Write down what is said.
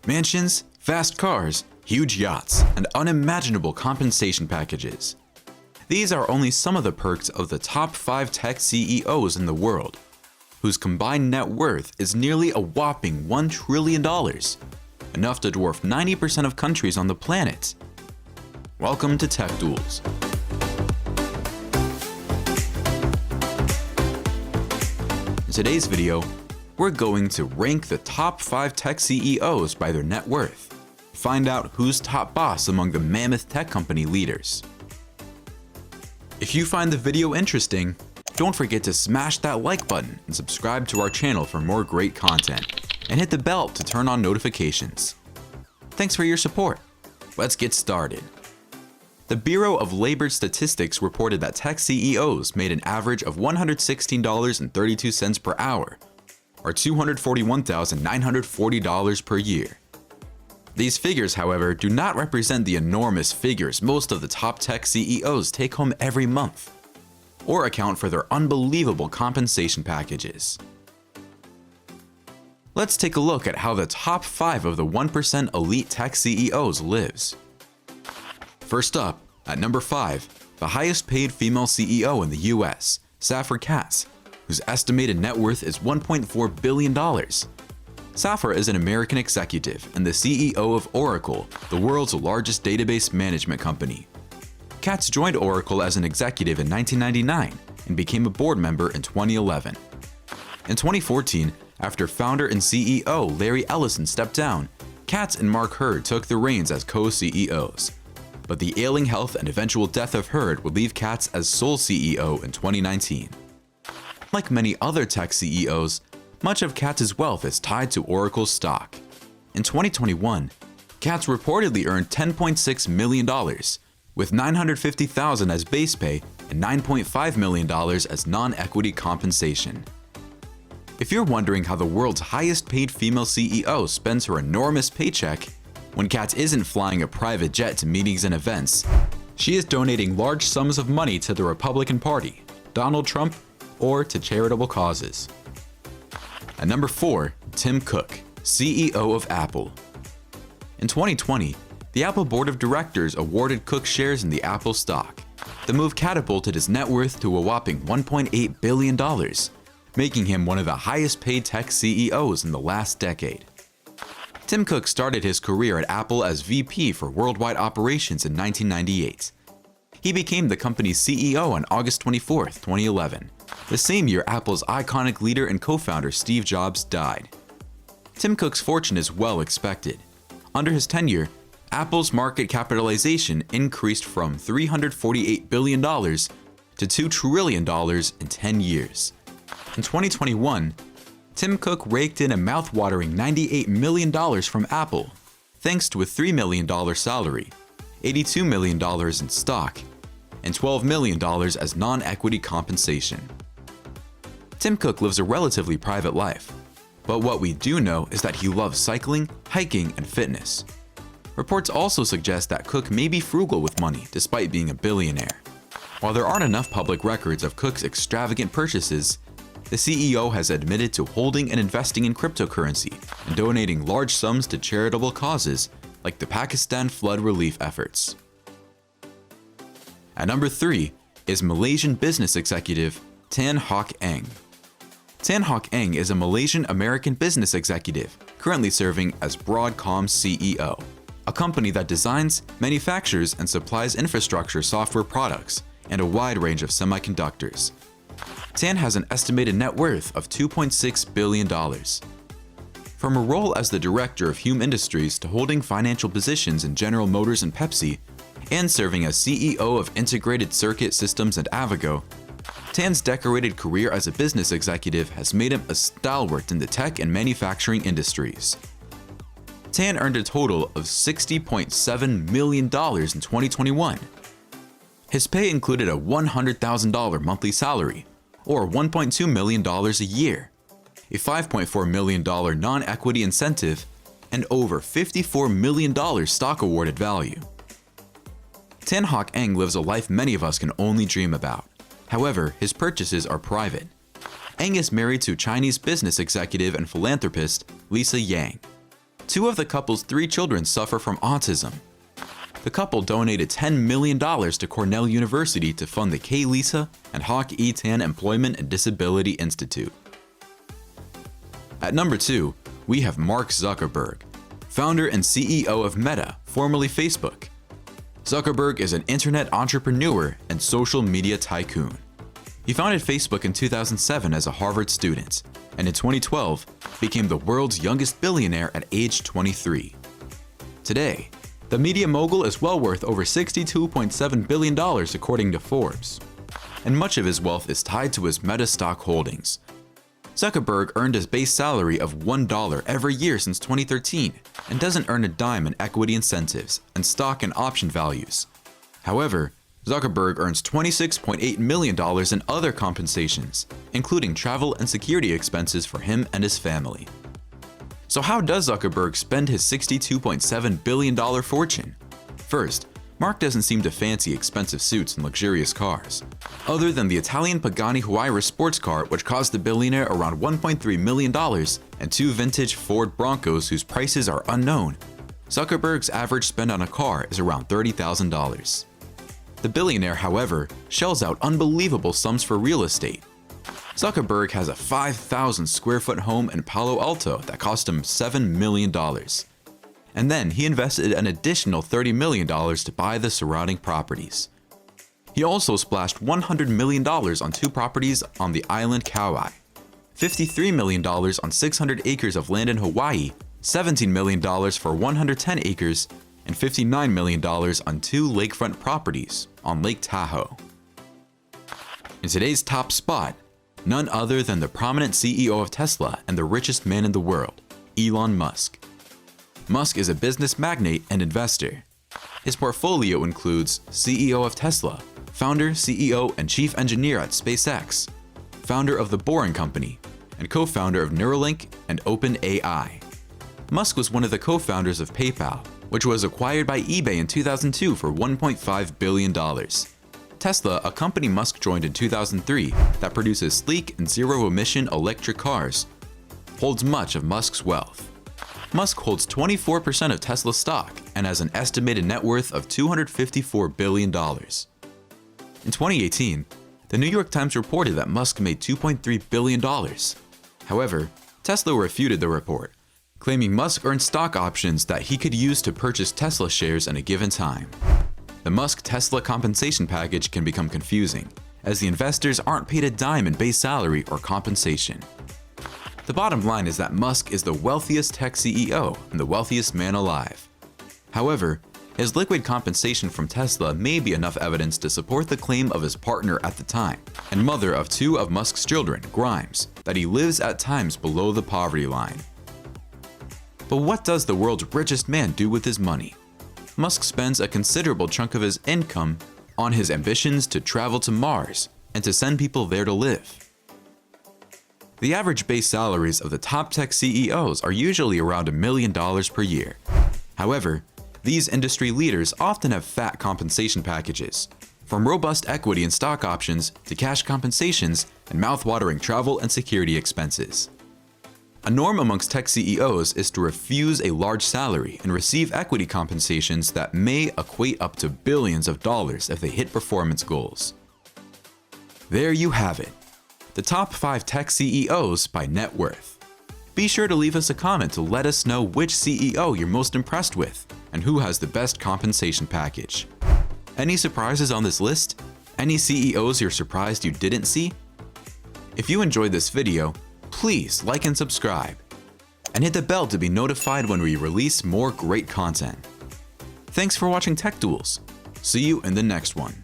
mansions, fast cars, huge yachts, and unimaginable compensation packages. These are only some of the perks of the top 5 tech CEOs in the world, whose combined net worth is nearly a whopping $1 trillion, enough to dwarf 90% of countries on the planet. Welcome to Tech Duels. In today's video, we're going to rank the top 5 tech CEOs by their net worth. Find out who's top boss among the mammoth tech company leaders. If you find the video interesting, don't forget to smash that like button and subscribe to our channel for more great content, and hit the bell to turn on notifications. Thanks for your support. Let's get started. The Bureau of Labor Statistics reported that tech CEOs made an average of $116.32 per hour, or $241,940 per year. These figures, however, do not represent the enormous figures most of the top tech CEOs take home every month, or account for their unbelievable compensation packages. Let's take a look at how the top 5 of the 1% elite tech CEOs lives. First up, at number 5, the highest paid female CEO in the US, Safra Catz, whose estimated net worth is $1.4 billion. Safra is an American executive and the CEO of Oracle, the world's largest database management company. Catz joined Oracle as an executive in 1999 and became a board member in 2011. In 2014, after founder and CEO Larry Ellison stepped down, Catz and Mark Hurd took the reins as co-CEOs. But the ailing health and eventual death of Hurd would leave Catz as sole CEO in 2019. Like many other tech CEOs, much of Catz's wealth is tied to Oracle's stock. In 2021, Catz reportedly earned $10.6 million, with $950,000 as base pay and $9.5 million as non-equity compensation. If you're wondering how the world's highest paid female CEO spends her enormous paycheck, when Catz isn't flying a private jet to meetings and events, she is donating large sums of money to the Republican Party, Donald Trump, or to charitable causes. At number 4, Tim Cook, CEO of Apple. In 2020, the Apple Board of Directors awarded Cook shares in the Apple stock. The move catapulted his net worth to a whopping $1.8 billion, making him one of the highest paid tech CEOs in the last decade. Tim Cook started his career at Apple as VP for worldwide operations in 1998. He became the company's CEO on August 24, 2011, the same year Apple's iconic leader and co-founder Steve Jobs died. Tim Cook's fortune is well expected. Under his tenure, Apple's market capitalization increased from $348 billion to $2 trillion in 10 years. In 2021, Tim Cook raked in a mouth-watering $98 million from Apple, thanks to a $3 million salary, $82 million in stock, and $12 million as non-equity compensation. Tim Cook lives a relatively private life, but what we do know is that he loves cycling, hiking, and fitness. Reports also suggest that Cook may be frugal with money despite being a billionaire. While there aren't enough public records of Cook's extravagant purchases, the CEO has admitted to holding and investing in cryptocurrency and donating large sums to charitable causes like the Pakistan flood relief efforts. At number 3 is Malaysian business executive Tan Hock Eng. Tan Hock Eng is a Malaysian-American business executive currently serving as Broadcom CEO, a company that designs, manufactures, and supplies infrastructure software products and a wide range of semiconductors. Tan has an estimated net worth of $2.6 billion. From a role as the director of Hume Industries to holding financial positions in General Motors and Pepsi, and serving as CEO of Integrated Circuit Systems and Avago, Tan's decorated career as a business executive has made him a stalwart in the tech and manufacturing industries. Tan earned a total of $60.7 million in 2021. His pay included a $100,000 monthly salary, or $1.2 million a year, a $5.4 million non-equity incentive, and over $54 million stock awarded value. Tan Hock Eng lives a life many of us can only dream about. However, his purchases are private. Eng is married to Chinese business executive and philanthropist Lisa Yang. 2 of the couple's 3 children suffer from autism. The couple donated $10 million to Cornell University to fund the K. Lisa and Hock Eng Employment and Disability Institute. At number 2, we have Mark Zuckerberg, founder and CEO of Meta, formerly Facebook. Zuckerberg is an internet entrepreneur and social media tycoon. He founded Facebook in 2007 as a Harvard student, and in 2012 became the world's youngest billionaire at age 23. Today, the media mogul is well worth over $62.7 billion according to Forbes, and much of his wealth is tied to his Meta stock holdings. Zuckerberg earned his base salary of $1 every year since 2013 and doesn't earn a dime in equity incentives and stock and option values. However, Zuckerberg earns $26.8 million in other compensations, including travel and security expenses for him and his family. So how does Zuckerberg spend his $62.7 billion fortune? First, Mark doesn't seem to fancy expensive suits and luxurious cars. Other than the Italian Pagani Huayra sports car, which cost the billionaire around $1.3 million, and 2 vintage Ford Broncos whose prices are unknown, Zuckerberg's average spend on a car is around $30,000. The billionaire, however, shells out unbelievable sums for real estate. Zuckerberg has a 5,000 square foot home in Palo Alto that cost him $7 million. And then he invested an additional $30 million to buy the surrounding properties. He also splashed $100 million on 2 properties on the island Kauai, $53 million on 600 acres of land in Hawaii, $17 million for 110 acres, and $59 million on 2 lakefront properties on Lake Tahoe. In today's top spot, none other than the prominent CEO of Tesla and the richest man in the world, Elon Musk. Musk is a business magnate and investor. His portfolio includes CEO of Tesla, founder, CEO, and chief engineer at SpaceX, founder of The Boring Company, and co-founder of Neuralink and OpenAI. Musk was one of the co-founders of PayPal, which was acquired by eBay in 2002 for $1.5 billion. Tesla, a company Musk joined in 2003 that produces sleek and zero-emission electric cars, holds much of Musk's wealth. Musk holds 24% of Tesla stock and has an estimated net worth of $254 billion. In 2018, the New York Times reported that Musk made $2.3 billion. However, Tesla refuted the report, claiming Musk earned stock options that he could use to purchase Tesla shares in a given time. The Musk-Tesla compensation package can become confusing, as the investors aren't paid a dime in base salary or compensation. The bottom line is that Musk is the wealthiest tech CEO and the wealthiest man alive. However, his liquid compensation from Tesla may be enough evidence to support the claim of his partner at the time, and mother of 2 of Musk's children, Grimes, that he lives at times below the poverty line. But what does the world's richest man do with his money? Musk spends a considerable chunk of his income on his ambitions to travel to Mars and to send people there to live. The average base salaries of the top tech CEOs are usually around $1 million per year. However, these industry leaders often have fat compensation packages, from robust equity and stock options to cash compensations and mouth-watering travel and security expenses. A norm amongst tech CEOs is to refuse a large salary and receive equity compensations that may equate up to billions of dollars if they hit performance goals. There you have it, the top 5 tech CEOs by net worth. Be sure to leave us a comment to let us know which CEO you're most impressed with and who has the best compensation package. Any surprises on this list? Any CEOs you're surprised you didn't see? If you enjoyed this video, please like and subscribe, and hit the bell to be notified when we release more great content. Thanks for watching Tech Duels. See you in the next one.